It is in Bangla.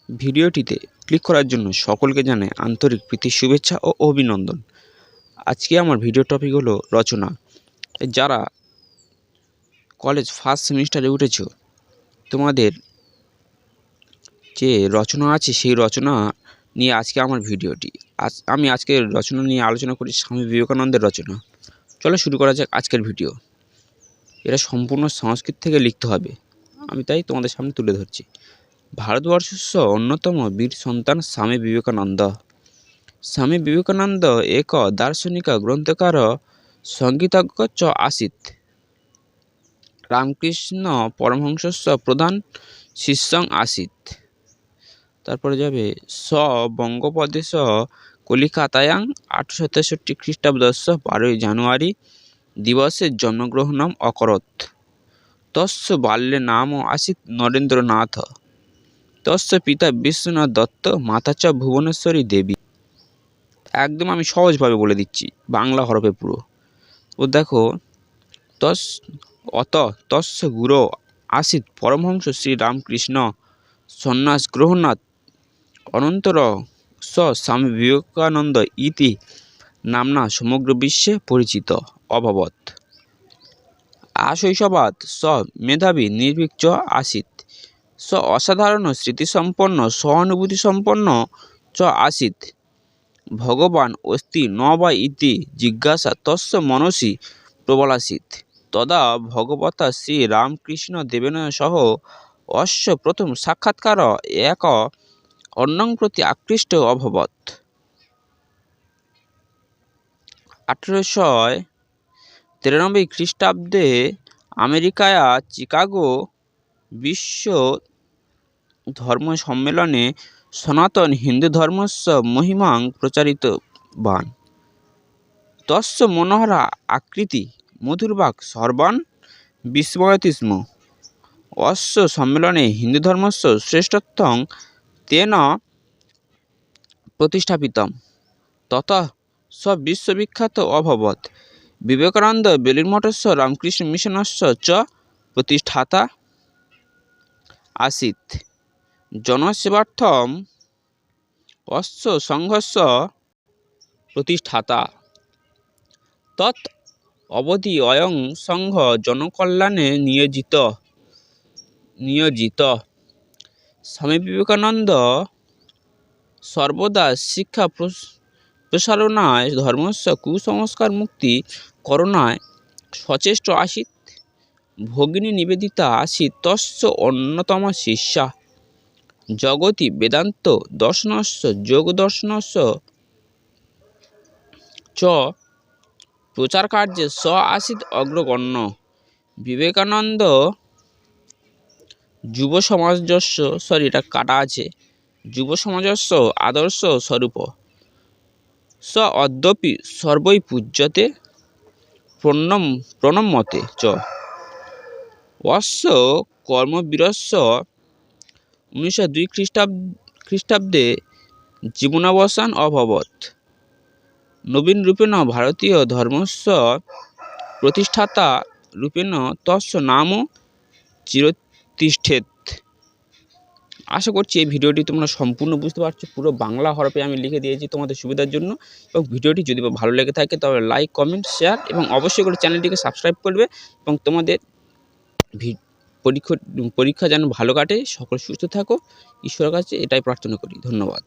ভিডিওটিতে ক্লিক করার জন্য সকলকে জানাই আন্তরিক প্রীতি শুভেচ্ছা ও অভিনন্দন। আজকে আমার ভিডিও টপিক হলো রচনা। যারা কলেজ ফার্স্ট সেমিস্টারে উঠেছো, তোমাদের যে রচনা আছে সেই রচনা নিয়ে আজকে আমার ভিডিওটি। আমি আজকে রচনা নিয়ে আলোচনা করি স্বামী বিবেকানন্দের রচনা। চলো শুরু করা যাক আজকের ভিডিও। এটা সম্পূর্ণ সংস্কৃত থেকে লিখতে হবে, আমি তাই তোমাদের সামনে তুলে ধরছি। ভারতবর্ষস্য অন্যতম বীর সন্তান স্বামী বিবেকানন্দ। স্বামী বিবেকানন্দ এক দার্শনিক গ্রন্থকার সঙ্গীতজ্ঞ চ আসিত। রামকৃষ্ণ পরমহংসস্য প্রধান শিষ্যং আসিত। তারপরে যাবে স বঙ্গপ্রদেশ কলিকাতায়াং 1863 খ্রিস্টাব্দস্য 12 জানুয়ারি দিবসে জন্মগ্রহণম অকরোৎ। তস্য বাল্যে নাম আসিত নরেন্দ্রনাথ। তস্য পিতা বিশ্বনাথ দত্ত, মাতা চ ভুবনেশ্বরী দেবী। একদম আমি সহজভাবে বলে দিচ্ছি, বাংলা হরফে পুরো। ও দেখো, তস্য গুরো আসিত পরমহংস শ্রী রামকৃষ্ণ সন্ন্যাস গ্রহণাৎ অনন্তর স স্বামী বিবেকানন্দ ইতি নামনা সমগ্র বিশ্বে পরিচিত অভবৎ। আশৈশবাৎ স মেধাবী নির্ভীক চ আসিত। স অসাধারণ স্মৃতিসম্পন্ন সহানুভূতিসম্পন্ন চ আসিত। ভগবান অস্তি ন বা ইতি জিজ্ঞাসা তস্য মনসি প্রবলাসিত। তদা ভগবতা শ্রী রামকৃষ্ণ দেবেন সহ অস্য প্রথম সাক্ষাৎকার এক অন্যং প্রতি আকৃষ্ট অভবৎ। 1893 খ্রিস্টাব্দে আমেরিকায় চিকাগো বিশ্ব ধর্ম সম্মেলনে সনাতন হিন্দু ধর্মস্য মহিমাং প্রচারিতবান। তস্য মনোহরা আকৃতি মধুরবাক সর্বান বিস্ময়তি স্ম। অস্য সম্মেলনে হিন্দু ধর্মস্য শ্রেষ্ঠত্বং তেন প্রতিষ্ঠাপিতম। ততঃ স বিশ্ববিখ্যাত অভবৎ। বিবেকানন্দ বেলুড়মঠস্য রামকৃষ্ণ মিশনস্য চ প্রতিষ্ঠাতা আসিত। জনসেবার্থম অস্য সংঘস্য প্রতিষ্ঠাতা। তৎ অবধি অয়ং সংঘ জনকল্যাণে নিয়োজিত। স্বামী বিবেকানন্দ সর্বদা শিক্ষা প্রসারণায় ধর্মস্য কুসংস্কার মুক্তি করণায় সচেষ্ট আসিত। ভগিনী নিবেদিতা আসিত তস্য অন্যতমা শিষ্যা। জগতি বেদান্ত দর্শনস্য যোগদর্শনস্য চ প্রচারকার্যে স আসিত অগ্রগণ্য। বিবেকানন্দ যুব সমাজস্য আদর্শ স্বরূপ। স অদ্যাপি সর্বৈ পূজ্যতে প্রণম্যতে চ। অস্য কর্মবীরস্য 1902 খ্রিস্টাব্দে জীবনাবসান অভবৎ। নবীন রূপেণ ভারতীয় ধর্মস্য প্রতিষ্ঠাতা রূপেণ তস্য নাম চিরতিষ্ঠেৎ। আশা করছি এই ভিডিওটি তোমরা সম্পূর্ণ বুঝতে পারছো। পুরো বাংলা হরফে আমি লিখে দিয়েছি তোমাদের সুবিধার জন্য। এবং ভিডিওটি যদি ভালো লেগে থাকে তবে লাইক, কমেন্ট, শেয়ার এবং অবশ্যই করে চ্যানেলটিকে সাবস্ক্রাইব করবে। এবং তোমাদের পরীক্ষা যেন ভালো কাটে, সকল সুস্থ থাকো, ঈশ্বরের কাছে এটাই প্রার্থনা করি। ধন্যবাদ।